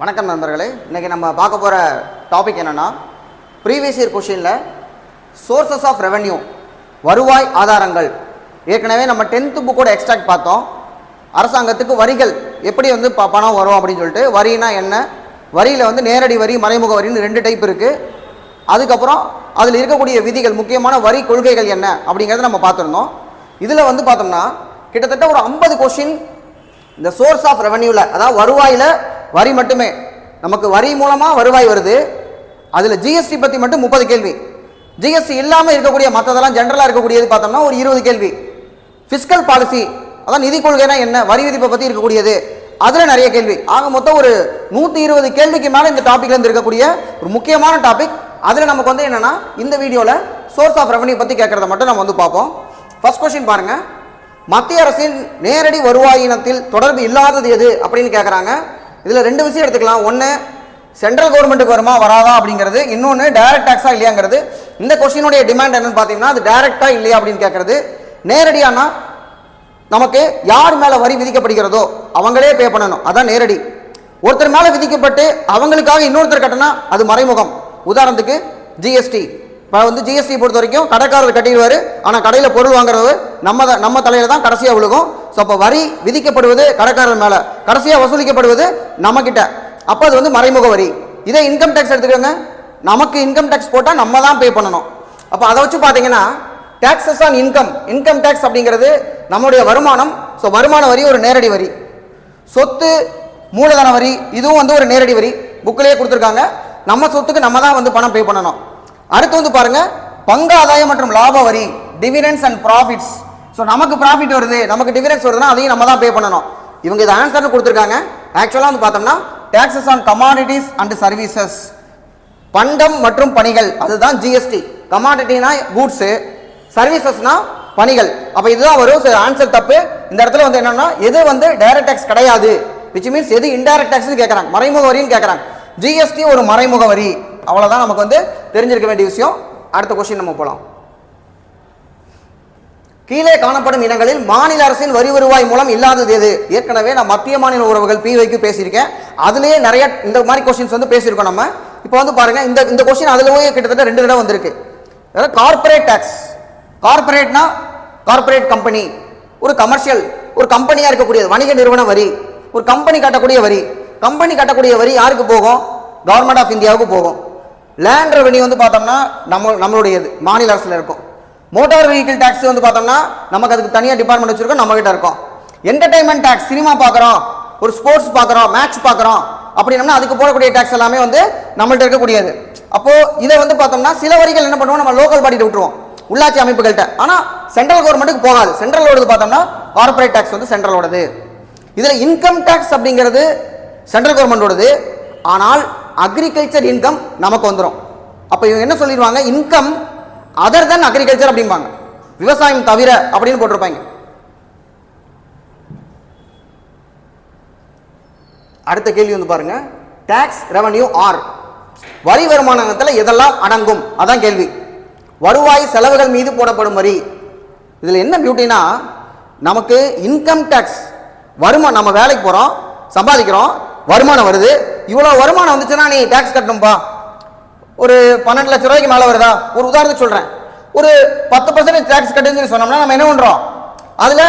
வணக்கம் நண்பர்களே. இன்றைக்கி நம்ம பார்க்க போகிற டாபிக் என்னென்னா, ப்ரீவியஸ் இயர் கொஷினில் சோர்சஸ் ஆஃப் ரெவென்யூ, வருவாய் ஆதாரங்கள். ஏற்கனவே நம்ம 10th புக்கோட எக்ஸ்ட்ராக்ட் பார்த்தோம். அரசாங்கத்துக்கு வரிகள் எப்படி பணம் வரும் அப்படின்னு சொல்லிட்டு, வரினா என்ன, வரியில் நேரடி வரி, மறைமுக வரின்னு 2 டைப் இருக்குது. அதுக்கப்புறம் அதில் இருக்கக்கூடிய விதிகள், முக்கியமான வரி கொள்கைகள் என்ன அப்படிங்கிறத நம்ம பார்த்துருந்தோம். இதில் பார்த்தோம்னா கிட்டத்தட்ட ஒரு 50 கொஷின் இந்த சோர்ஸ் ஆஃப் ரெவென்யூவில், அதாவது வருவாயில் வரி மட்டுமே, நமக்கு வரி மூலமாக வருவாய் வருது. அதில் ஜிஎஸ்டி பற்றி மட்டும் 30 கேள்வி, ஜிஎஸ்டி இல்லாமல் இருக்கக்கூடிய மற்றதெல்லாம் ஜென்ரலாக இருக்கக்கூடியது பார்த்தோம்னா ஒரு 20 கேள்வி. ஃபிஸ்கல் பாலிசி, அதான் நிதி கொள்கைனா என்ன, வரி விதிப்பை பற்றி இருக்கக்கூடியது, அதில் நிறைய கேள்வி. ஆக மொத்தம் ஒரு 120 கேள்விக்கு மேலே இந்த டாப்பிக்லேருந்து இருக்கக்கூடிய ஒரு முக்கியமான டாபிக். அதில் நமக்கு என்னென்னா, இந்த வீடியோவில் சோர்ஸ் ஆஃப் ரெவென்யூ பற்றி கேட்குறத மட்டும் நம்ம பார்ப்போம். ஃபர்ஸ்ட் கொஸ்டின் பாருங்கள். மத்திய அரசின் நேரடி வருவாயினத்தில் தொடர்பு இல்லாதது எது அப்படின்னு கேட்குறாங்க. இதில் 2 விஷயம் எடுத்துக்கலாம். ஒன்று, சென்ட்ரல் கவர்மெண்ட்டுக்கு வருமா வராதா அப்படிங்கிறது. இன்னொன்று, டைரக்ட் டாக்ஸா இல்லையாங்கிறது. இந்த கொஸ்டினுடைய டிமாண்ட் என்னன்னு பார்த்தீங்கன்னா, அது டைரக்டா இல்லையா அப்படின்னு கேட்கறது. நேரடியானா நமக்கு யார் மேலே வரி விதிக்கப்படுகிறதோ அவங்களே பே பண்ணணும், அதான் நேரடி. ஒருத்தர் மேலே விதிக்கப்பட்டு அவங்களுக்காக இன்னொருத்தர் கட்டினா அது மறைமுகம். உதாரணத்துக்கு ஜிஎஸ்டி. இப்போ ஜிஎஸ்டி பொறுத்த வரைக்கும் கடைக்காரர் கட்டிடுவார், ஆனால் கடையில் பொருள் வாங்குறது நம்ம தலையில் தான் கடைசியாக விழுகும். ஸோ அப்போ வரி விதிக்கப்படுவது கடைக்காரர் மேலே, கடைசியாக வசூலிக்கப்படுவது நம்மக்கிட்ட. அப்போ அது மறைமுக வரி. இதே இன்கம் டேக்ஸ் எடுத்துக்கோங்க. நமக்கு இன்கம் டேக்ஸ் போட்டால் நம்ம தான் பே பண்ணணும். அப்போ அதை வச்சு பார்த்தீங்கன்னா taxes on income, income tax அப்படிங்கிறது நம்முடைய வருமானம். ஸோ வருமான வரி ஒரு நேரடி வரி. சொத்து மூலதன வரி, இதுவும் ஒரு நேரடி வரி, புக்கிலேயே கொடுத்துருக்காங்க. நம்ம சொத்துக்கு நம்ம தான் பணம் பே பண்ணணும். அடுத்து பாருங்க, பங்கு ஆதாயம் மற்றும் லாப வரி, டிவிடெண்ட்ஸ் அண்ட் ப்ராஃபிட்ஸ். ஸோ நமக்கு ப்ராஃபிட் வருது, நமக்கு டிவிடெண்ட்ஸ் வருதுன்னா அதையும் நம்ம தான் பே பண்ணணும். இவங்க இதை ஆன்சர்னு கொடுத்துருக்காங்க. ஆக்சுவலாக பார்த்தோம்னா taxes on commodities and services, பண்டம் மற்றும் பணிகள், அதுதான் ஜிஎஸ்டி. கமாடிட்டினா கூட்ஸு, சர்வீசஸ்னா பணிகள். அப்போ இதுதான் வரும். ஆன்சர் தப்பு. இந்த இடத்துல என்னன்னா, எது டைரக்ட் டாக்ஸ் கிடையாது, விச் மீன்ஸ் எது இன்டைரக்ட் டாக்ஸ்னு கேட்குறாங்க, மறைமுக வரின்னு கேட்குறாங்க. ஜிஎஸ்டி ஒரு மறைமுக வரி. அவ்வளோதான் நமக்கு தெரிஞ்சிருக்க வேண்டிய விஷயம். அடுத்த கொஸ்டின் நம்ம போகலாம். கீழே காணப்படும் இனங்களில் மாநில அரசின் வரி வருவாய் மூலம் இல்லாதது எது? ஏற்கனவே நான் மத்திய மாநில உறவுகள் பிவைக்கு பேசியிருக்கேன். அதுலேயே நிறைய இந்த மாதிரி கொஸ்டின்ஸ் பேசியிருக்கோம் நம்ம. இப்போ பாருங்க, இந்த கொஸ்டின் அதுலவே கிட்டத்தட்ட 2 தடவை வந்திருக்கு. Corporate tax. கார்பரேட்னா கார்பரேட் கம்பெனி, ஒரு கமர்ஷியல், ஒரு கம்பெனியாக இருக்கக்கூடியது, வணிக நிறுவன வரி. ஒரு கம்பெனி கட்டக்கூடிய வரி. கம்பெனி கட்டக்கூடிய வரி யாருக்கு போகும்? கவர்மெண்ட் ஆஃப் இந்தியாவுக்கு போகும். லேண்ட் ரெவென்யூ பார்த்தோம்னா நம்மளுடையது, மாநில அரசில் இருக்கும். மோட்டார் வெஹிக்கிள் டாக்ஸ் பார்த்தோம்னா நமக்கு அதுக்கு தனியாக டிபார்ட்மெண்ட் வச்சிருக்கோம், நம்ம கிட்ட இருக்கும். என்டர்டைன்மெண்ட் டாக்ஸ், சினிமா பார்க்குறோம், ஒரு ஸ்போர்ட்ஸ் பார்க்குறோம், மேட்ச் பார்க்குறோம் அப்படின்னா அதுக்கு போடக்கூடிய டாக்ஸ் எல்லாமே நம்மள்ட்ட இருக்கக்கூடியது. அப்போ இதை பார்த்தோம்னா சில வரிகள் என்ன பண்ணுவோம், நம்ம லோக்கல் பாடிட்டு விட்டுருவோம், உள்ளாட்சி அமைப்புகள்கிட்ட. ஆனால் சென்ட்ரல் கவர்மெண்ட்டுக்கு போகாது. சென்ட்ரலோடது பார்த்தோம்னா கார்பரேட் டாக்ஸ் சென்ட்ரலோடது. இதில் இன்கம் டாக்ஸ் அப்படிங்கிறது சென்ட்ரல் கவர்மெண்டோடது. ஆனால் அக்ரிகல்ச்சர் இன்கம் நமக்கு வந்துடும். அப்போ இவங்க என்ன சொல்லிடுவாங்க, இன்கம் அதர் தென் அக்ரிகல்ச்சர் அப்படிம்பாங்க, விவசாயம் தவிர அப்படின்னு போட்டிருப்பாங்க. அடுத்த கேள்வி பாருங்க, டாக்ஸ் ரெவென்யூ ஆர், வரி வருமானத்தில் எதெல்லாம் அடங்கும்? அதான் கேள்வி. வருவாய் செலவுகள் மீது போடப்படும் வரி. இதில் என்ன பியூட்டினா, நமக்கு இன்கம் டாக்ஸ் வருமானம், நம்ம வேலைக்கு போகிறோம், சம்பாதிக்கிறோம், வருமானம் வருது. இவ்வளோ வருமானம் வந்துச்சுன்னா நீ டாக்ஸ் கட்டணும்பா. ஒரு 12 லட்ச ரூபாய்க்கு மேலே வருதா, ஒரு உதாரணத்துக்கு சொல்கிறேன், ஒரு 10% டாக்ஸ் கட்டுன்னு சொன்னோம்னா நம்ம என்ன பண்ணுறோம், அதில்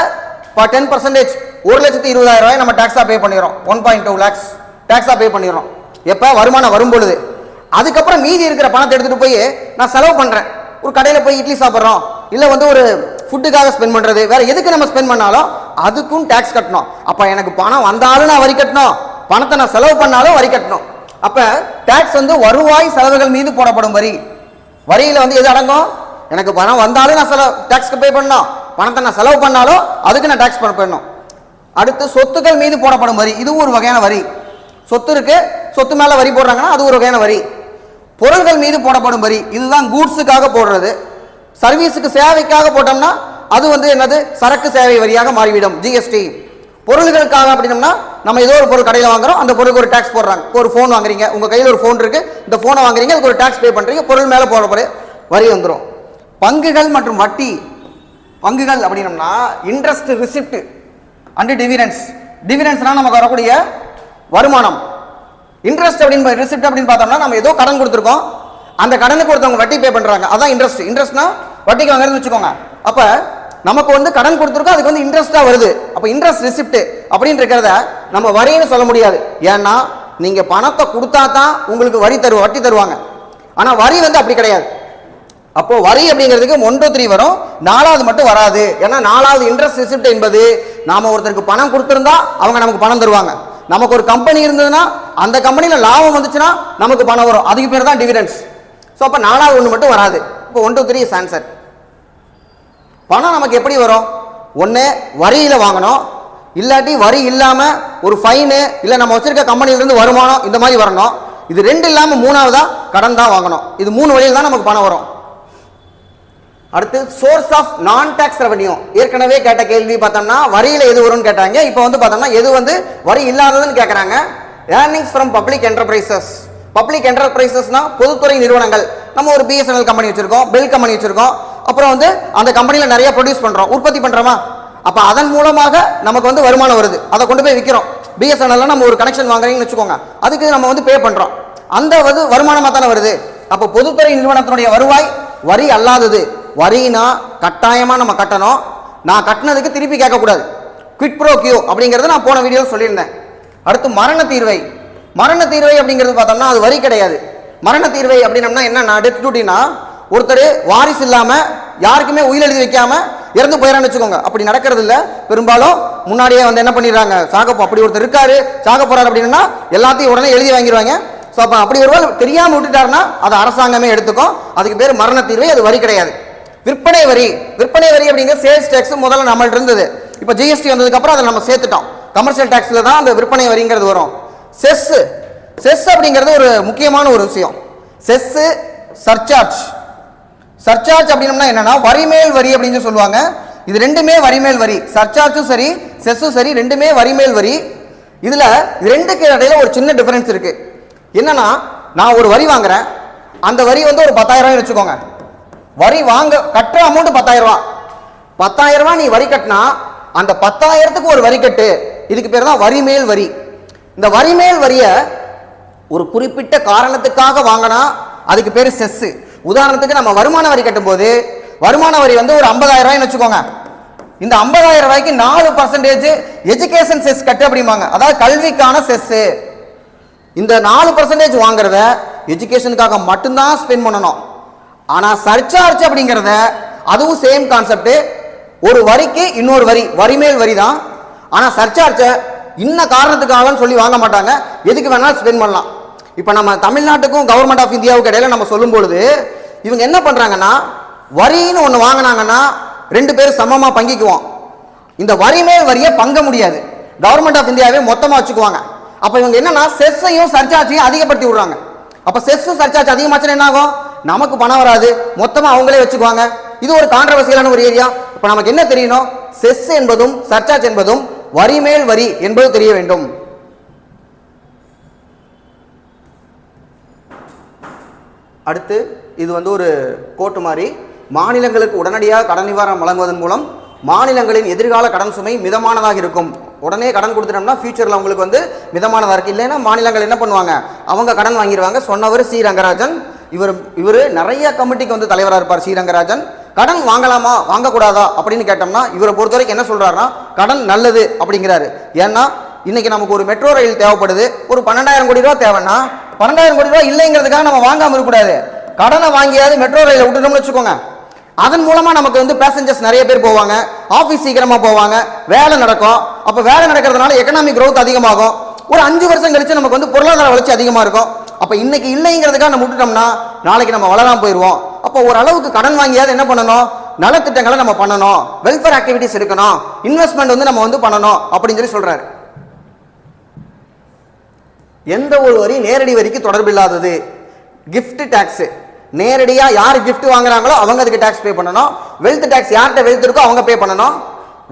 10%, 1,20,000 நம்ம டாக்ஸாக பே பண்ணிடுறோம். 1.2 lakhs டாக்ஸாக பே பண்ணிடுறோம். எப்போ வருமானம் வரும் பொழுது. அதுக்கப்புறம் மீதி இருக்கிற பணத்தை எடுத்துகிட்டு போய் நான் செலவு பண்ணுறேன். ஒரு கடையில் போய் இட்லி சாப்பிட்றோம், இல்லை ஒரு ஃபுட்டுக்காக ஸ்பெண்ட் பண்ணுறது, வேறு எதுக்கு நம்ம ஸ்பெண்ட் பண்ணாலும் அதுக்கும் டாக்ஸ் கட்டணும். அப்போ எனக்கு பணம் வந்தாலும் நான் வரி கட்டணும், பணத்தை நான் செலவு பண்ணாலும் வரி கட்டணும். அப்ப டாக்ஸ் வருவாய் செலவுகள் மீது போடப்படும் வரி. வரியில எது அடங்கும்? எனக்கு பணம் வந்தாலும் நான் டாக்ஸ் பே பண்ணணும், பணத்தை நான் செலவு பண்ணாலும் அதுக்கு நான் டாக்ஸ் பண்ணணும். அடுத்து சொத்துக்கள் மீது போடப்படும் வரி, இது ஒரு வகையான வரி. சொத்து இருக்கு, சொத்து மேல வரி போடுறாங்கன்னா அது ஒரு வகையான வரி. பொருள்கள் மீது போடப்படும் வரி, இதுதான் கூட்ஸுக்காக போடுறது. சர்வீஸுக்கு சேவைக்காக போட்டோம்னா அது என்னது, சரக்கு சேவை வரியாக மாறிவிடும், ஜிஎஸ்டி. பொருள்களுக்காக அப்படின்னா நம்ம ஏதோ ஒரு பொருள் கடையில் வாங்குறோம், அந்த பொருளுக்கு ஒரு டாக்ஸ் போடுறாங்க. ஒரு ஃபோன் வாங்குறீங்க, உங்க கையில் ஒரு ஃபோன் இருக்கு, இந்த ஃபோனை வாங்குறீங்க, அதுக்கு ஒரு டாக்ஸ் பே பண்றீங்க, பொருள் மேலே போடப்படும் வரி வந்துடும். பங்குகள் மற்றும் வட்டி. பங்குகள் அப்படின்னம்னா இன்ட்ரெஸ்ட், ரிசிப்ட் அண்ட் டிவிடெண்ட்ஸ். டிவிடெண்ட்ஸ்னா நமக்கு வரக்கூடிய வருமானம். இன்ட்ரெஸ்ட் அப்படின்னு ரிசிப்ட் அப்படின்னு பார்த்தோம்னா நம்ம ஏதோ கடன் கொடுத்துருக்கோம், அந்த கடனுக்கு ஒருத்தவங்க வட்டி பே பண்றாங்க, அதான் இன்ட்ரெஸ்ட். இன்ட்ரெஸ்ட்னா வட்டிக்கு வாங்குறதுன்னு வச்சுக்கோங்க. அப்ப நமக்கு வந்து கடன் கொடுத்துருக்கோம், அதுக்கு வந்து இன்ட்ரெஸ்டா வருது. அப்ப இன்ட்ரெஸ்ட் ரிசிப்ட் அப்படின்னு இருக்கிறத நம்ம வரின்னு சொல்ல முடியாது. ஏன்னா நீங்க பணத்தை கொடுத்தா தான் உங்களுக்கு வட்டி தருவாங்க. ஆனா வரி வந்து அப்படி கிடையாது. அப்போ வரி அப்படிங்கிறதுக்கு 1 to 3 வரும், 4வது மட்டும் வராது. ஏன்னா 4வது இன்ட்ரெஸ்ட் ரிசிப்ட் என்பது நாம ஒருத்தருக்கு பணம் கொடுத்திருந்தா அவங்க நமக்கு பணம் தருவாங்க. நமக்கு ஒரு கம்பெனி இருந்ததுன்னா அந்த கம்பெனியில லாபம் வந்துச்சுன்னா நமக்கு பணம் வரும், அதுக்கு பேர் தான் டிவிடெண்ட்ஸ். ஸோ அப்போ 4வது ஒன்று மட்டும் வராது. இப்போ 1 to 3 இஸ் ஆன்சர். பணம் நமக்கு எப்படி வரும்? ஒன்று வரியில் வாங்கணும், இல்லாட்டி வரி இல்லாமல் ஒரு ஃபைனு, இல்லை நம்ம வச்சிருக்க கம்பெனியிலிருந்து வருமானம், இந்த மாதிரி வரணும். இது 2 இல்லாமல் 3வதா கடன் தான் வாங்கணும். இது 3 வழியில் தான் நமக்கு பணம் வரும். அடுத்து சோர்ஸ் ஆஃப் நான் டாக்ஸ் ரெவன்யூ. ஏற்கனவே கேட்ட கேள்வி பார்த்தோம்னா வரியில் எது வரும்னு கேட்டாங்க. இப்போ வந்து பார்த்தோம்னா எது வந்து வரி இல்லாததுன்னு கேட்குறாங்க. Earnings from public enterprises. Public என்டர்பிரைசஸ்னா பொதுத்துறை நிறுவனங்கள். நம்ம ஒரு பிஎஸ்என்எல் கம்பெனி வச்சிருக்கோம், பெல் கம்பெனி வச்சிருக்கோம், அப்புறம் வந்து அந்த கம்பெனியில் நிறைய ப்ரொடியூஸ் பண்ணுறோம், உற்பத்தி பண்ணுறோமா, அப்போ அதன் மூலமாக நமக்கு வந்து வருமானம் வருது, அதை கொண்டு போய் விற்கிறோம். பிஎஸ்என்எல்ல நம்ம ஒரு கனெக்ஷன் வாங்குறீங்கன்னு வச்சுக்கோங்க, அதுக்கு நம்ம வந்து பே பண்ணுறோம், அந்த வந்து வருமானமாக தானே வருது. அப்போ பொதுத்துறை நிறுவனத்தினுடைய வருவாய் வரி அல்லாதது. வரினா கட்டாயமாக நம்ம கட்டணும், நான் கட்டினதுக்கு திருப்பி கேட்கக்கூடாது. குவிட் ப்ரோ கியூ அப்படிங்கிறது நான் போன வீடியோ சொல்லியிருந்தேன். அடுத்து மரண தீர்வை. மரண தீர்வை அப்படிங்கிறது பார்த்தோம்னா அது வரி கிடையாது. மரண தீர்வை அப்படின்னம்னா என்னன்னா, டெத் டியூட்டினா ஒருத்தர் வாரிசு இல்லாமல் யாருக்குமே உயிர் எழுதி வைக்காம இறந்து போயிடறான்னு வச்சுக்கோங்க. அப்படி நடக்கிறது இல்லை பெரும்பாலும். முன்னாடியே வந்து என்ன பண்ணிடுறாங்க, அப்படி ஒருத்தர் இருக்காரு சாக போறாரு அப்படின்னா எல்லாத்தையும் உடனே எழுதி வாங்கிடுவாங்க. ஸோ அப்போ அப்படி ஒருவேளை தெரியாமல் விட்டுட்டாருன்னா அதை அரசாங்கமே எடுத்துக்கும், அதுக்கு பேர் மரண தீர்வை, அது வரி கிடையாது. விற்பனை வரி. விற்பனை வரி அப்படிங்கிற சேல்ஸ் டேக்ஸ் முதல்ல நம்மள்ட்ட இருந்தது, இப்போ ஜிஎஸ்டி வந்ததுக்கு அப்புறம் அதை நம்ம சேர்த்துட்டோம். கமர்ஷியல் டேக்ஸ்ல தான் அந்த விற்பனை வரிங்கிறது வரும். செஸ். செஸ் அப்படிங்கிறது ஒரு முக்கியமான ஒரு விஷயம். Chess surcharge. சர்சார்ஜ் அப்படின்னா என்னன்னா வரிமேல் வரி அப்படின்னு சொல்லுவாங்க. இது ரெண்டுமே வரிமேல் வரி. சர்சார்ஜும் சரி செஸ்ஸும் சரி ரெண்டுமே வரிமேல் வரி. இதுல ரெண்டுக்கு இடையில ஒரு சின்ன டிஃபரன்ஸ் இருக்கு. என்னன்னா, நான் ஒரு வரி வாங்குறேன், அந்த வரி வந்து ஒரு 10,000 வச்சுக்கோங்க. வரி வாங்க கட்டுற அமௌண்ட் 10,000. 10,000 நீ வரி கட்டினா அந்த 10,000க்கு ஒரு வரி கட்டு, இதுக்கு பேர் தான் வரிமேல் வரி. இந்த வரிமேல் வரிய ஒரு குறிப்பிட்ட காரணத்துக்காக வாங்கினா அதுக்கு பேர் செஸ். உதாரணத்துக்கு நம்ம வருமான வரி கட்டும் போது வருமான வரி வந்து ஒரு 50,000 வச்சுக்கோங்க. இந்த 50,000 4% எஜுகேஷன் செஸ் கட்டு அப்படிம்பாங்க, அதாவது கல்விக்கான செஸ். இந்த 4% வாங்குறத எஜுகேஷனுக்காக மட்டும்தான் ஸ்பெண்ட் பண்ணணும். ஆனா சர்சார்ஜ் அப்படிங்கிறத அதுவும் சேம் கான்செப்ட், ஒரு வரிக்கு இன்னொரு வரி, வரிமேல் வரி தான். ஆனா சர்சார்ஜ இன்ன காரணத்துக்காக சொல்லி வாங்க மாட்டாங்க, எதுக்கு வேணாலும் ஸ்பெண்ட் பண்ணலாம். இப்ப நம்ம தமிழ்நாட்டுக்கும் கவர்மெண்ட் ஆஃப் இந்தியாவுக்கு இடையில நம்ம சொல்லும் பொழுது இவங்க என்ன பண்றாங்கன்னா, வரின்னு ஒண்ணு வாங்கினாங்கன்னா 2 பேரும் சமமா பங்கிக்குவோம். இந்த வரிமேல் வரியை பங்க முடியாது, கவர்மெண்ட் ஆஃப் இந்தியாவே மொத்தமா வச்சுக்குவாங்க. அப்ப இவங்க என்னன்னா செஸ்ஸையும் சர்சார்ஜையும் அதிகப்படுத்தி விடுறாங்க. அப்ப செஸ் சர்சார்ஜ் அதிகமாச்சுன்னா என்ன ஆகும், நமக்கு பணம் வராது, மொத்தமா அவங்களே வச்சுக்குவாங்க. இது ஒரு கான்ட்ரவர்சியலான ஒரு ஏரியா. இப்ப நமக்கு என்ன தெரியணும், செஸ் என்பதும் சர்சார்ஜ் என்பதும் வரிமேல் வரி என்பது தெரிய வேண்டும். அடுத்து இது வந்து ஒரு கோட்டு மாதிரி, மாநிலங்களுக்கு உடனடியாக கடன் நிவாரணம் வழங்குவதன் மூலம் மாநிலங்களின் எதிர்கால கடன் சுமை மிதமானதாக இருக்கும். உடனே கடன் கொடுத்துட்டோம்னா ஃபியூச்சரில் உங்களுக்கு வந்து மிதமானதாக இருக்குது. இல்லைன்னா மாநிலங்கள் என்ன பண்ணுவாங்க, அவங்க கடன் வாங்கிடுவாங்க. சொன்னவர் சி ரங்கராஜன். இவர் நிறைய கமிட்டிக்கு வந்து தலைவராக இருப்பார். சி ரங்கராஜன் கடன் வாங்கலாமா வாங்கக்கூடாதா அப்படின்னு கேட்டோம்னா இவரை பொறுத்த வரைக்கும் என்ன சொல்றாருன்னா, கடன் நல்லது அப்படிங்கிறாரு. ஏன்னா இன்னைக்கு நமக்கு ஒரு மெட்ரோ ரயில் தேவைப்படுது, ஒரு 12,000 கோடி ரூபா தேவைன்னா 12,000 கோடி ரூபா இல்லைங்கிறதுக்காக நம்ம வாங்காம இருக்கக்கூடாது. கடனை வாங்கியாவது மெட்ரோ ரயில விட்டுட்டோம்னு வச்சுக்கோங்க, அதன் மூலமா நமக்கு வந்து பேசஞ்சர்ஸ் நிறைய பேர் போவாங்க, ஆபீஸ் சீக்கிரமா போவாங்க, வேலை நடக்கும். அப்ப வேலை நடக்கிறதுனால எக்கனாமிக் growth அதிகமாகும். ஒரு 5 வருஷம் கழிச்சு நமக்கு வந்து பொருளாதார வளர்ச்சி அதிகமா இருக்கும். அப்ப இன்னைக்கு இல்லைங்கிறதுக்காக நம்ம விட்டுட்டோம்னா நாளைக்கு நம்ம வளராம போயிடுவோம். அப்போ ஓரளவுக்கு கடன் வாங்கியாவது என்ன பண்ணணும், நலத்திட்டங்களை நம்ம பண்ணணும், வெல்ஃபேர் ஆக்டிவிட்டிஸ் இருக்கணும், இன்வெஸ்ட்மெண்ட் வந்து நம்ம வந்து பண்ணணும் அப்படின்னு சொல்லி சொல்றாரு. எந்த ஒரு வரி நேரடி வரிக்கு தொடர்பில்லாதது. கிஃப்ட் டாக்ஸ், நேரடியா யார் கிஃப்ட் வாங்குறாங்களோ அவங்க அதுக்கு டாக்ஸ் பே பண்ணணும். வெல்த் டாக்ஸ் யார்கிட்ட வெல்த் இருக்கோ அவங்க பே பண்ணணும்.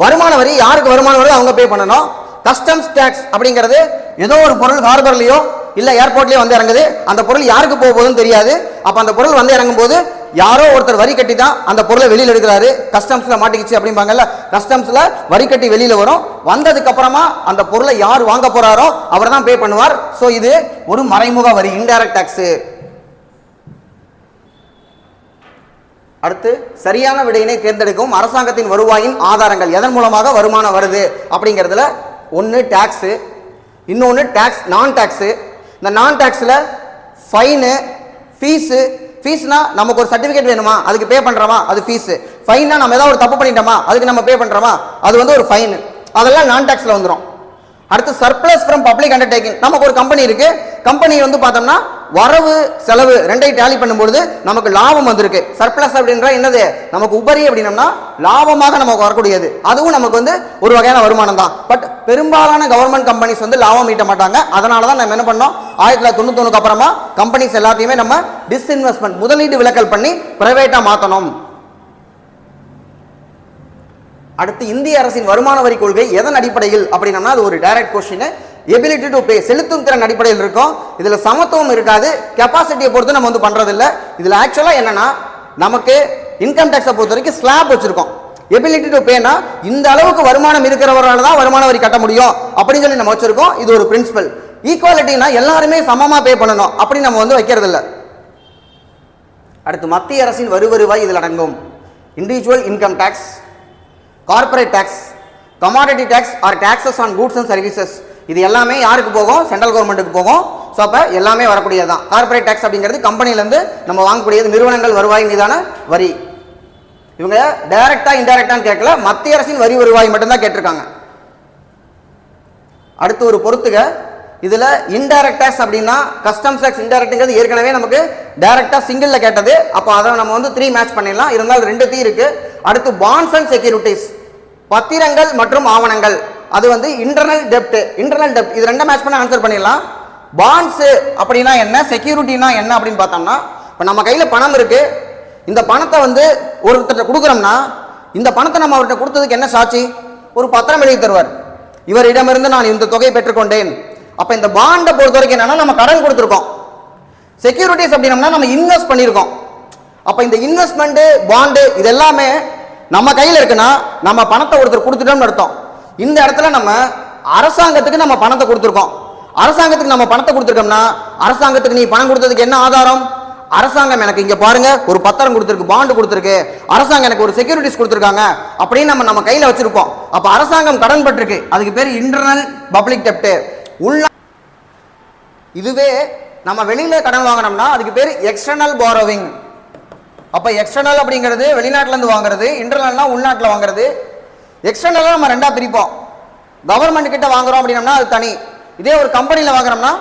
வருமான வரி யாருக்கு வருமானம் வருதோ அவங்க பே பண்ணணும். கஸ்டம்ஸ் டாக்ஸ் அப்படிங்கிறது ஏதோ ஒரு பொருள் ஹார்பர்லயோ இல்ல ஏர்போர்ட்லயோ வந்து இறங்குது, அந்த பொருள் யாருக்கு போக போகுதுன்னு தெரியாது. அப்ப அந்த பொருள் வந்து இறங்கும் போது யாரோ ஒருத்தர் வரி கட்டி தான் அந்த பொருளை வெளியில் எடுக்கிறாரு, கஸ்டம்ஸ்ல மாட்டிக்கிச்சு அப்படிம்பாங்கல்ல, கஸ்டம்ஸ்ல வரி கட்டி வெளியில வரும், வந்ததுக்கு அப்புறமா அந்த பொருளை யார் வாங்க போறாரோ அவர் தான் பே பண்ணுவார். ஸோ இது ஒரு மறைமுக வரி, இன்டைரக்ட் டாக்ஸ். அடுத்து சரியான விடையினை தேர்ந்தெடுக்கும் அரசாங்கத்தின் வருவாயின் ஆதாரங்கள், எதன் மூலமாக வருமானம் வருது அப்படிங்கிறதுல ஒன்று டேக்ஸு, இன்னொன்று டேக்ஸ் நான் டேக்ஸு. இந்த நான் டேக்ஸில் ஃபைனு, ஃபீஸு. ஃபீஸ்னா நமக்கு ஒரு சர்டிஃபிகேட் வேணுமா, அதுக்கு பே பண்ணுறோமா, அது ஃபீஸு. ஃபைன்னா நம்ம ஏதாவது ஒரு தப்பு பண்ணிட்டோமா, அதுக்கு நம்ம பே பண்ணுறோமா, அது வந்து ஒரு ஃபைனு. அதெல்லாம் நான் டேக்ஸில் வந்துடும். அடுத்து சர்ப்ளஸ் ஃப்ரம் பப்ளிக் அண்டர்டேக்கிங். நமக்கு ஒரு கம்பெனி இருக்கு, கம்பெனி வந்து பார்த்தோம்னா வரவு செலவு ரெண்டையும் டேலி பண்ணும்போது நமக்கு லாபம் வந்திருக்கு. சர்ப்ளஸ் அப்படின்ற என்னது, நமக்கு உபரி அப்படின்னம்னா லாபமாக நமக்கு வரக்கூடியது, அதுவும் நமக்கு வந்து ஒரு வகையான வருமானம் தான். பட் பெரும்பாலான கவர்மெண்ட் கம்பெனிஸ் வந்து லாபம் ஈட்ட மாட்டாங்க. அதனால தான் நம்ம என்ன பண்ணோம், 1991 அப்புறமா கம்பெனிஸ் எல்லாத்தையுமே நம்ம டிஸ்இன்வெஸ்ட்மெண்ட், முதலீடு விலக்கல் பண்ணி பிரைவேட்டா மாற்றணும். அடுத்து இந்திய அரசின் வருமான வரி கொள்கை எதன் அடிப்படையில் அப்படின்னா அது ஒரு direct question. Ability to pay, செலுத்தும் திறன் அடிப்படையில் இருக்கும். இதுல சமத்துவம் இருக்காது, கெப்பாசிட்டியை பொறுத்து நம்ம வந்து பண்றது இல்லை. இதுல ஆக்சுவலா என்னன்னா நமக்கு இன்கம் டேக்ஸை பொறுத்த வரைக்கும் ஸ்லாப் வச்சிருக்கோம். எபிலிட்டி டு பேனா இந்த அளவுக்கு வருமானம் இருக்கிறவரால தான் வருமான வரி கட்ட முடியும் அப்படின்னு சொல்லி நம்ம வச்சிருக்கோம். இது ஒரு பிரின்சிபல். ஈக்குவாலிட்டினா எல்லாருமே சமமா பே பண்ணணும் அப்படி நம்ம வந்து வைக்கிறது இல்லை. அடுத்து மத்திய அரசின் வருவாய் இதில் அடங்கும். Individual income tax, corporate tax, commodity tax or taxes on goods and services. இது எல்லாமே யாருக்கு போகும், சென்ட்ரல் கவர்மெண்ட்டுக்கு போகும். ஸோ அப்போ எல்லாமே வரக்கூடியது தான். கார்பரேட் டேக்ஸ் அப்படிங்கிறது கம்பெனிலேருந்து நம்ம வாங்கக்கூடியது, நிறுவனங்கள் வருவாய் மீதான வரி. இவங்க டைரக்டா இன்டைரக்டான்னு கேட்கல, மத்திய அரசின் வருவாய் மட்டும்தான் கேட்டிருக்காங்க. அடுத்து ஒரு பொறுத்துக, இதுல இன்டைரக்ட் டேக்ஸ் அப்படின்னா கஸ்டம்ஸ் டேக்ஸ் இன்டைரக்ட்ங்கிறது ஏற்கனவே நமக்கு டைரக்டா சிங்கிள்ல கேட்டது. அப்போ அதை நம்ம வந்து 3 மேட்ச் பண்ணிடலாம். இருந்தாலும் 2 தீ இருக்கு. அடுத்து பாண்ட்ஸ் அண்ட் செக்யூரிட்டிஸ், பத்திரங்கள் மற்றும் ஆவணங்கள், அது வந்து இன்டர்னல் டெப்ட், இன்டர்னல் டெப்ட். இது 2 மேட்ச் பண்ண ஆன்சர் பண்ணிடலாம். பாண்ட்ஸ் அப்படின்னா என்ன, செக்யூரிட்டினா என்ன அப்படின்னு பார்த்தோம்னா, இப்போ நம்ம கையில் பணம் இருக்கு, இந்த பணத்தை வந்து ஒருத்தர் கொடுக்குறோம்னா இந்த பணத்தை நம்ம அவர்கிட்ட கொடுத்ததுக்கு என்ன சாட்சி, ஒரு பத்திரம் எழுதி தருவார், இவரிடமிருந்து நான் இந்த தொகையை பெற்றுக்கொண்டேன். அப்ப இந்த பாண்டை பொறுத்த வரைக்கும் என்னன்னா நம்ம கடன் கொடுத்துருக்கோம். செக்யூரிட்டிஸ் அப்படின்னா நம்ம இன்வெஸ்ட் பண்ணியிருக்கோம். அப்ப இந்த இன்வெஸ்ட்மெண்ட், பாண்டு இது எல்லாமே நம்ம கையில் இருக்குன்னா நம்ம பணத்தை ஒருத்தர் கொடுத்துட்டோம்னு அர்த்தம். இந்த இடத்துல நம்ம அரசாங்கத்துக்கு நம்ம பணத்தை கொடுத்துருக்கோம். அரசாங்கத்துக்கு நம்ம பணத்தை கொடுத்துருக்கோம்னா அரசாங்கத்துக்கு நீ பணம் கொடுத்ததுக்கு என்ன ஆதாரம், அரசாங்கம் எனக்கு இங்க பாருங்க ஒரு பத்திரம் கொடுத்துருக்கு, பாண்டு கொடுத்துருக்கு, அரசாங்கம் எனக்கு ஒரு செக்யூரிட்டிஸ் கொடுத்துருக்காங்க அப்படின்னு நம்ம கையில வச்சிருப்போம். அப்ப அரசாங்கம் கடன் பட்டிருக்கு, அதுக்கு பேர் இன்டர்னல் பப்ளிக் டெப்ட். உள்ள இதுவே நம்ம வெளியில கடன் வாங்கினோம்னா அதுக்கு பேர் எக்ஸ்டர்னல் பாரோவிங். அப்ப எக்ஸ்டர்னல் அப்படிங்கிறது வெளிநாட்டுல இருந்து வாங்குறது, இன்டர்னல்னா உள்நாட்டுல வாங்குறது. எக்ஸ்டர்னல் நம்ம 2ஆ பிரிப்போம். கவர்மெண்ட் கிட்ட வாங்குறோம் அப்படின்னா அது தனி. இதே ஒரு கம்பெனில வாங்குறோம்னா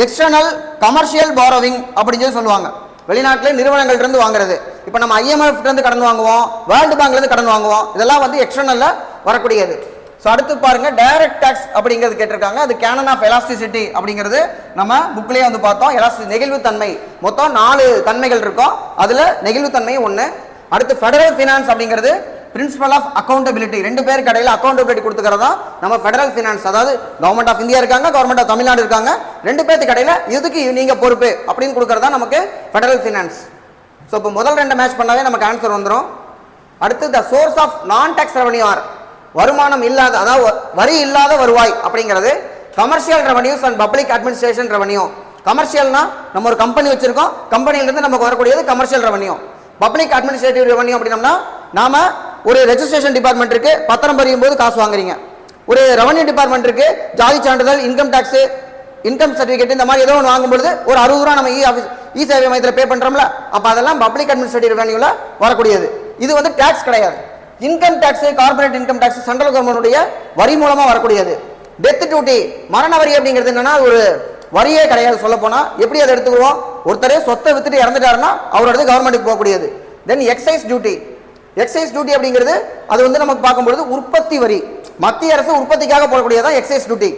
எக்ஸ்டர்னல் கமர்ஷியல் பாரோவிங் அப்படின்னு சொல்லி சொல்லுவாங்க. வெளிநாட்டிலே நிறுவனங்கள்ட்ட இருந்து வாங்குறது. இப்போ நம்ம IMF இருந்து கடன் வாங்குவோம், வேர்ல்டு பேங்க்ல இருந்து கடன் வாங்குவோம், இதெல்லாம் வந்து எக்ஸ்டர்னல்ல வரக்கூடியது. ஸோ அடுத்து பாருங்க டைரக்ட் டேக்ஸ் அப்படிங்கிறது கேட்டிருக்காங்க. அது கேனன் ஆஃப் எலாஸ்டிசிட்டி அப்படிங்கிறது நம்ம புக்லேயே வந்து பார்த்தோம். நெகிழ்வுத்தன்மை, மொத்தம் 4 தன்மைகள் இருக்கும், அதுல நெகிழ்வுத்தன்மை 1. அடுத்து ஃபெடரல் ஃபினான்ஸ் அப்படிங்கிறது பிரின்சிபல் ஆஃப் அக்கௌண்டபிலிட்டி. 2 பேர் கடையில் அக்கௌண்டபிலிட்டி கொடுத்துக்கிறதா நம்ம ஃபெடரல் ஃபினான்ஸ். அதாவது கவர்மெண்ட் ஆஃப் இந்தியா இருக்காங்க, கவர்மெண்ட் ஆஃப் தமிழ்நாடு இருக்காங்க, 2 பேருக்கு கடையில் இதுக்கு நீங்க பொறுப்பு அப்படின்னு கொடுக்கறதா நமக்கு ஃபெடரல் ஃபினான்ஸ். ஸோ இப்போ முதல் 2 மேட்ச் பண்ணாவே நமக்கு ஆன்சர் வந்துடும். அடுத்து the source of non tax revenue are, வருமானம் இல்லாத அதாவது வரி இல்லாத வருவாய் அப்படிங்கிறது commercial revenues and public administration revenue. கமர்ஷியல்னா நம்ம ஒரு கம்பெனி வச்சிருக்கோம், கம்பெனிலிருந்து நமக்கு வரக்கூடியது commercial revenue. Public administrative revenue அப்படின்னா நாம ஒரு ரெஜிஸ்ட்ரேஷன் டிபார்ட்மெண்ட் இருக்கு, பத்திரம் பதியும் போது காசு வாங்குறீங்க. ஒரு ரெவன்யூ டிபார்ட்மெண்ட் இருக்கு, ஜாதி சான்றிதழ், இன்கம் டாக்ஸ், இன்கம் சர்டிஃபிகேட், இந்த மாதிரி ஏதோ ஒன்று வாங்கும்போது ஒரு 60 ரூபா நம்ம இ சேவை மையத்தில் பே பண்றோம்ல, அப்ப அதெல்லாம் பப்ளிக் அட்மினிஸ்ட்ரேட்டிவ் ரெவன்யூல வரக்கூடியது. இது வந்து டாக்ஸ் கிடையாது. Income tax, corporate income tax central கவர்மெண்ட்டுடைய வரி மூலமா வரக்கூடியது. டெத் டியூட்டி, மரண வரி அப்படிங்கிறது என்னன்னா ஒரு வரியே கிடையாது. சொல்ல போனா எப்படி அதை எடுத்துக்குவோம், ஒருத்தரே சொத்தை வித்துட்டு இறந்துட்டாருன்னா அவரோட கவர்மெண்ட்டுக்கு போகக்கூடியது. தென் எக்ஸைஸ் டியூட்டி, எக்ஸைஸ் டியூட்டி அப்படிங்கிறது அது வந்து நமக்கு பார்க்கும்போது உற்பத்தி வரி, மத்திய அரசு உற்பத்திக்காக போடக்கூடியதான் எக்ஸைஸ் டியூட்டி.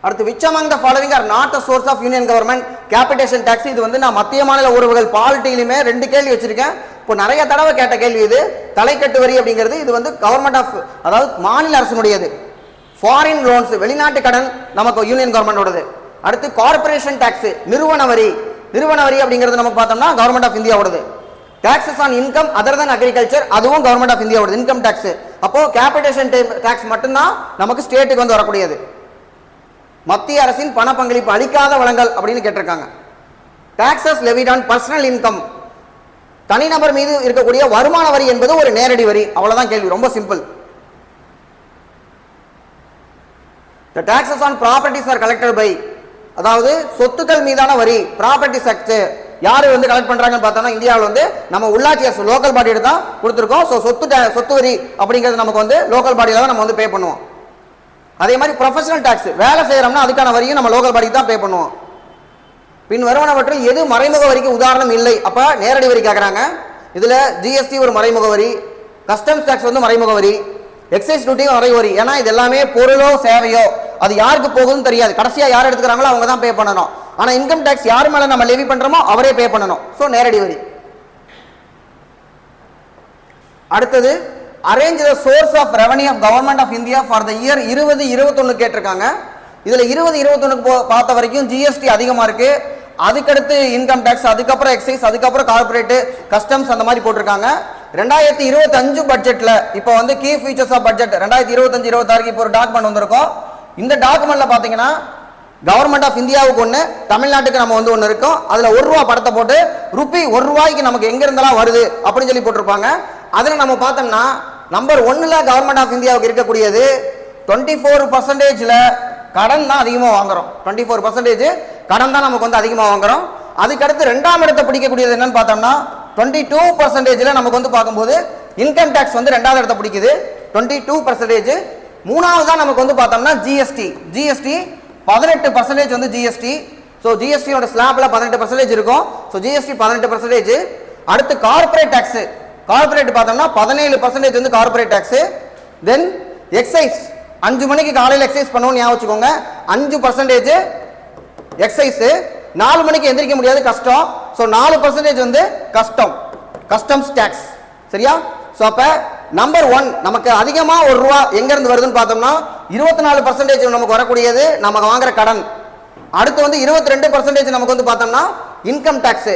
அடுத்து which among the following are not a source of union government capitation tax. இது வந்து நான் மத்திய மாநில உறவுகள் பாலிட்டியிலுமே 2 கேள்வி வச்சிருக்கேன். இப்போ நிறைய தடவை கேட்ட கேள்வி இது. தலைக்கட்டு வரி அப்படிங்கிறது இது வந்து கவர்மெண்ட் ஆஃப் அதாவது மாநில அரசினுடையது. ஃபாரின் லோன்ஸ், வெளிநாட்டு கடன் நமக்கு யூனியன் கவர்மெண்டோடது. அடுத்து கார்பரேஷன் டாக்ஸ், நிறுவன வரி, நிறுவன வரி அப்படிங்கிறது நமக்கு பார்த்தோம்னா கவர்மெண்ட் ஆஃப் இந்தியாவோடது. Taxes on income other than agriculture அதுவும் கவர்மெண்ட் ஆஃப் இந்தியாவோடது இன்கம் டாக்ஸ். அப்போ கேபிடேஷன் டாக்ஸ் மட்டும்தான் நமக்கு ஸ்டேட்டுக்கு வந்து வரக்கூடியது. மத்திய அரசின் பண பங்களிப்பு அளிக்காத வளங்கள் அப்படின்னு கேட்டிருக்காங்க. Taxes Levitt on personal income தனிநபர் மீது இருக்கக்கூடிய வருமான வரி என்பது ஒரு நேரடி வரி. அவ்வளவுதான் கேள்வி, ரொம்ப simple. The taxes on properties are collected by அதாவது சொத்துக்கள் மீதான வரி ப்ராப்பர்ட்டி செக்ட் யாரு வந்து கலெக்ட் பண்றாங்கன்னு பார்த்தோம்னா இந்தியாவில் வந்து நம்ம உள்ளாட்சி அரசு லோக்கல் பாடியில தான் கொடுத்துருக்கோம். ஸோ சொத்து வரி அப்படிங்கிறது நமக்கு வந்து லோக்கல் பாடியில தான் நம்ம வந்து பே பண்ணுவோம். அதே மாதிரி ப்ரொஃபஷனல் டாக்ஸ் வேலை செய்யறோம்னா அதுக்கான வரியும் நம்ம லோக்கல் பாடிக்கு தான் பே பண்ணுவோம். பின் வருவனவற்றில் எது மறைமுக வரிக்கு உதாரணம் இல்லை? அப்ப நேரடி வரி கேட்கறாங்க. இதுல ஜிஎஸ்டி ஒரு மறைமுக வரி, கஸ்டம்ஸ் டாக்ஸ் வந்து மறைமுக வரி, எக்ஸைஸ் டியூட்டியும் மறைமுக வரி. ஏன்னா இது எல்லாமே பொருளோ சேவையோ அது யாருக்கு போகுதுன்னு தெரியாது, கடைசியா யார் எடுத்துக்கிறாங்களோ அவங்க தான் பே பண்ணணும். ஆனா இன்கம் டாக்ஸ் யார் மேல நம்ம லெவி பண்றோமோ அவரே பே பண்ணணும். சோ நேரடி வரி. அடுத்தது arrange the source of revenue of government of India for the year 2021 கேட்டிருக்காங்க. இதுல 2021 பார்த்த வரைக்கும் ஜிஎஸ்டி அதிகமா இருக்கு, அதுக்கடுத்து இன்கம் டாக்ஸ், அதுக்கப்புறம் எக்ஸைஸ், அதுக்கப்புறம் கார்பரேட் கஸ்டம்ஸ் அந்த மாதிரி போட்டிருக்காங்க. 2025 பட்ஜெட்ல இப்போ வந்து கீ ஃபீச்சர்ஸ் ஆஃப் பட்ஜெட் 2025-26 இப்போ ஒரு டாக்குமெண்ட் வந்திருக்கும். இந்த டாக்குமெண்ட்ல பாத்தீங்கன்னா கவர்மெண்ட் ஆஃப் இந்தியாவுக்கு ஒன்று, தமிழ்நாட்டுக்கு நம்ம வந்து ஒன்று இருக்கும். அதுல ₹1 படத்தை போட்டு ரூபி ₹1 நமக்கு எங்க இருந்தெல்லாம் வருது அப்படின்னு சொல்லி போட்டிருப்பாங்க. அதுல நம்ம பார்த்தோம்னா நம்பர் 1ல கவர்மெண்ட் ஆஃப் இந்தியாவுக்கு இருக்கக்கூடியது 24%ல கடன் தான் அதிகமாக வாங்குறோம். 24% கடன் தான் நமக்கு வந்து அதிகமாக வாங்குறோம். அதுக்கடுத்து ரெண்டாம் இடத்தை பிடிக்கக்கூடியது என்னன்னு பார்த்தோம்னா 22%ல நமக்கு வந்து பார்க்கும்போது இன்கம் டாக்ஸ் வந்து ரெண்டாவது இடத்தை பிடிக்குது 22%. மூணாவது தான் நமக்கு வந்து பார்த்தோம்னா ஜிஎஸ்டி 18% வந்து ஜிஎஸ்டி. ஸோ ஜிஎஸ்டியோட ஸ்லாப்ல 18% இருக்கும். So GST 18%. அடுத்து கார்பரேட் டாக்ஸ், கார்பரேட் பார்த்தோம்னா 17% வந்து கார்பரேட் டாக்ஸ். தென் எக்ஸைஸ் 5 மணிக்கு காலையில் எக்ஸைஸ் பண்ணுவோம் ஞாபகம் வச்சுக்கோங்க. 5% எக்ஸைஸ். 4 மணிக்கு எந்திரிக்க முடியாது, கஷ்டம். ஸோ 4% வந்து கஸ்டம்ஸ் டாக்ஸ். சரியா? ஸோ அப்ப நம்பர் 1 நமக்கு அதிகமா ₹1 எங்க இருந்து வருதுன்னு பார்த்தோம்னா 24% நமக்கு வரக்கூடியது நமக்கு வாங்குற கடன். அடுத்து வந்து 22% நமக்கு வந்து பார்த்தோம்னா இன்கம் டாக்ஸ்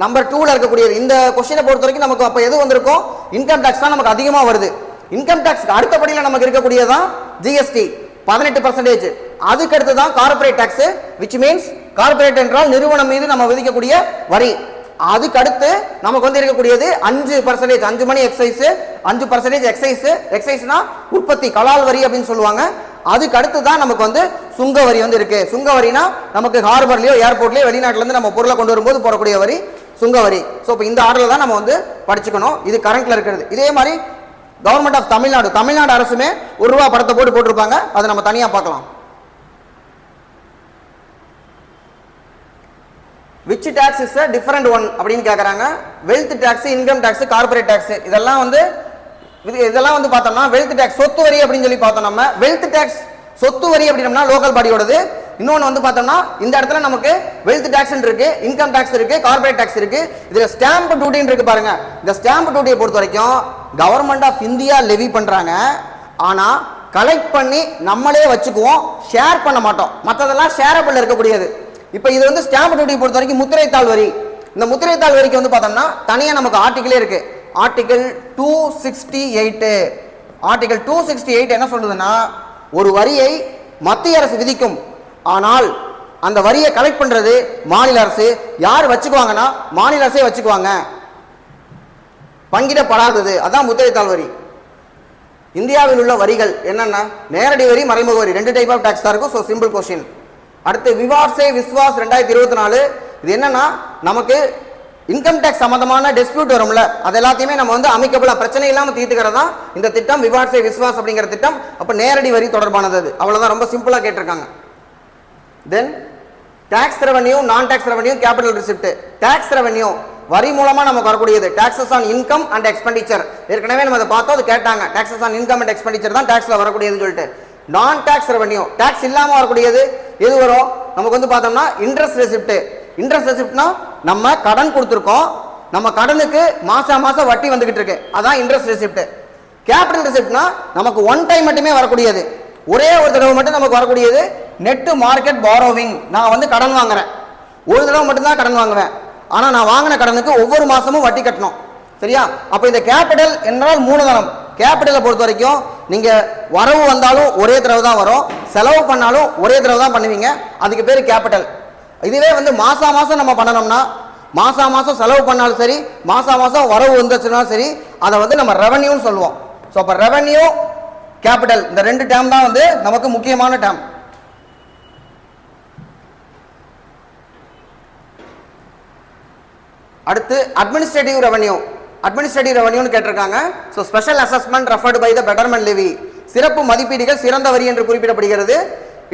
நம்பர் 2ல இருக்கக்கூடியது. இந்த கொஸ்டினை பொறுத்த வரைக்கும் நமக்கு அப்ப எது வந்திருக்கும்? இன்கம் டாக்ஸ் தான் நமக்கு அதிகமா வருது. இன்கம் டாக்ஸ் அடுத்தபடியில் நமக்கு இருக்கக்கூடியதான் ஜிஎஸ்டி 18%. அதுக்கு அடுத்து தான் corporate tax, which means corporate என்றால் நிறுவனம் மீது நம்ம விதிக்கக்கூடிய வரி. அதுக்கு அடுத்து நமக்கு வந்து இருக்கக்கூடியது 5%. 5 மணி எக்ஸைஸ், 5% எக்ஸைஸ்னா உற்பத்தி கலால் வரி அப்படின்னு சொல்லுவாங்க. அதுக்கு அடுத்து தான் நமக்கு வந்து சுங்க வரி வந்து இருக்கு. சுங்க வரினா நமக்கு ஹார்பர்லயோ ஏர்போர்ட்லயோ வெளிநாட்டுல இருந்து நம்ம பொருளை கொண்டு வரும்போது போடக்கூடிய வரி சுங்க வரி. ஸோ இப்போ இந்த ஆர்டர்ல தான் நம்ம வந்து படிச்சுக்கணும். இது கரண்ட்ல இருக்கிறது. இதே மாதிரி கவர்மெண்ட் ஆஃப் தமிழ்நாடு அரசுமே ₹1 படத்தை போட்டிருப்பாங்க. அதை நம்ம தனியா பார்க்கலாம். which tax is a different one அப்படின்னு கேக்குறாங்க. Wealth tax, income tax, corporate tax இதெல்லாம் வந்து பார்த்தோம்னா வெல்த் டாக்ஸ் சொத்து வரி அப்படின்னு சொல்லி பார்த்தோம். நம்ம வெல்த் டாக்ஸ் சொத்து வரி அப்படின்னா லோக்கல் பாடியோடது. இன்னொன்று வந்து பார்த்தோம்னா இந்த இடத்துல நமக்கு வெல்த் டாக்ஸ் இருக்கு, இன்கம் டாக்ஸ் இருக்கு, கார்பரேட் டாக்ஸ் இருக்கு. இதுல ஸ்டாம்ப் டியூட்டி இருக்கு பாருங்க. இந்த ஸ்டாம்ப் டியூட்டியை பொறுத்த வரைக்கும் கவர்மெண்ட் ஆஃப் இந்தியா லெவி பண்றாங்க. ஆனா கலெக்ட் பண்ணி நம்மளே வச்சுக்குவோம், ஷேர் பண்ண மாட்டோம். மற்றதெல்லாம் ஷேரபிள் இருக்கக்கூடியது. இப்போ இது வந்து ஸ்டாம்ப் டியூட்டி பொறுத்த வரைக்கும் முத்திரைத்தாள் வரி. இந்த முத்திரைத்தாள் வரிக்கு வந்து பார்த்தோம்னா தனியாக நமக்கு ஆர்டிகிளே இருக்கு. ஆர்டிகிள் 268. ஆர்டிகிள் 268 என்ன சொல்றதுன்னா ஒரு வரியை மத்திய அரசு விதிக்கும், ஆனால் அந்த வரியை கலெக்ட் பண்றது மாநில அரசு. யார் வச்சுக்குவாங்கன்னா மாநில அரசே வச்சுக்குவாங்க, பங்கிடப்படாதது. அதான் முத்திரைத்தாள் வரி. இந்தியாவில் உள்ள வரிகள் என்னென்ன? நேரடி வரி, மறைமுக வரி, 2 டைப் ஆஃப் டாக்ஸ் தான் இருக்கும். So simple question. அடுத்து விவாட் சே விஸ்வாஸ் 2024. இது என்னன்னா நமக்கு இன்கம் டாக்ஸ் சம்பந்தமான டிஸ்பியூட் வரும்ல, அது எல்லாத்தையுமே நம்ம வந்து அமைக்கபுளா பிரச்சனை இல்லாம தீர்த்துக்கிறது தான் இந்த திட்டம் விவாட் சே விஸ்வாஸ் அப்படிங்கிற திட்டம். அப்ப நேரடி வரி தொடர்பானது. அது அவ்வளவுதான், ரொம்ப சிம்பிளா கேட்டிருக்காங்க. Then tax revenue, non tax revenue, capital receipt. Tax revenue வரி மூலமா நமக்கு வரக்கூடியது. Taxes on income and expenditure ஏற்கனவே நம்ம அதை பார்த்தோம், அது கேட்டாங்க. Taxes on income and expenditure தான் டாக்ஸ்ல வரக்கூடியதுன்னு சொல்லிட்டு. நான் டாக்ஸ் ரெவென்யூ டாக்ஸ் இல்லாம வரக்கூடியது எது வரும்? நமக்கு வந்து பார்த்தோம்னா இன்ட்ரெஸ்ட் ரெசிப்ட். இன்ட்ரெஸ்ட் ரெசிப்ட்னா நம்ம கடன் கொடுத்துருக்கோம், நம்ம கடனுக்கு மாசம் வட்டி வந்துகிட்டு இருக்கு, அதான் இன்ட்ரெஸ்ட் ரெசிப்ட். கேபிட்டல் ரெசிப்ட்னா நமக்கு ஒன் டைம் மட்டுமே வரக்கூடியது, ஒரே ஒரு தடவை மட்டும் நமக்கு வரக்கூடியது. நெட் மார்க்கெட் பாரோவிங், நான் வந்து கடன் வாங்குறேன், ஒரு தடவை மட்டும்தான் கடன் வாங்குவேன், ஆனால் நான் வாங்கின கடனுக்கு ஒவ்வொரு மாதமும் வட்டி கட்டணும். சரியா? அப்போ இந்த கேபிட்டல் என்றால் மூலதனம். கேபிட்டலை பொறுத்த வரைக்கும் நீங்கள் வரவு வந்தாலும் ஒரே தடவை தான் வரும், செலவு பண்ணாலும் ஒரே தடவை தான் பண்ணுவீங்க. அதுக்கு பேர் கேபிட்டல். இதுவே வந்து மாதம் மாதம் நம்ம பண்ணணும்னா, மாதம் மாதம் செலவு பண்ணாலும் சரி, மாதம் மாதம் வரவு வந்துச்சுனாலும் சரி, அதை வந்து நம்ம ரெவன்யூன்னு சொல்லுவோம். ஸோ அப்போ ரெவன்யூ, கேபிட்டல், இந்த ரெண்டு டேம் தான் வந்து நமக்கு முக்கியமான டேம். அடுத்து அட்மினிஸ்ட்ரேட்டிவ் ரெவன்யூ. அட்மினிஸ்ட்ரேட்டிவ் ரெவன்யூன்னு கேட்டிருக்காங்க. So special assessment referred by the betterment levy. சிறப்பு மதிப்பீடுகள் சிறந்த வரி என்று குறிப்பிடப்படுகிறது.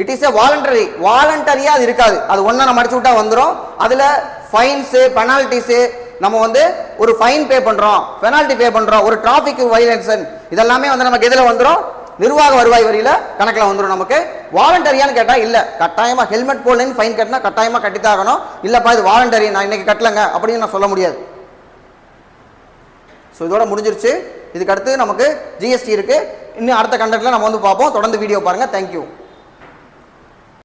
It is a voluntary. வாலண்டரியா அது இருக்காது, அது ஒன்றா நம்ம அடிச்சு விட்டா வந்துடும். அதில் ஃபைன்ஸு, பெனால்ட்டிஸு, நம்ம வந்து ஒரு ஃபைன் பே பண்ணுறோம், பெனால்ட்டி பே பண்ணுறோம், ஒரு டிராஃபிக் வயலேஷன், இதெல்லாமே வந்து நமக்கு எதில் வந்துடும்? நிர்வாக வருவாய் வரியில் கணக்கில் வந்துடும். நமக்கு வாலண்டரியான்னு கேட்டால் இல்லை, கட்டாயமாக ஹெல்மெட் போடலன்னு ஃபைன் கட்டினா கட்டாயமாக கட்டித்தாகணும். இல்லைப்பா இது வாலண்டரி, நான் இன்னைக்கு கட்டலைங்க அப்படின்னு நான் சொல்ல முடியாது. ஸோ இதோட முடிஞ்சிருச்சு. இதுக்கு அடுத்து நமக்கு ஜிஎஸ்டி இருக்குது. இன்னும் அடுத்த கண்டென்ட்டில் நம்ம வந்து பார்ப்போம். தொடர்ந்து வீடியோ பாருங்கள். தேங்க்யூ.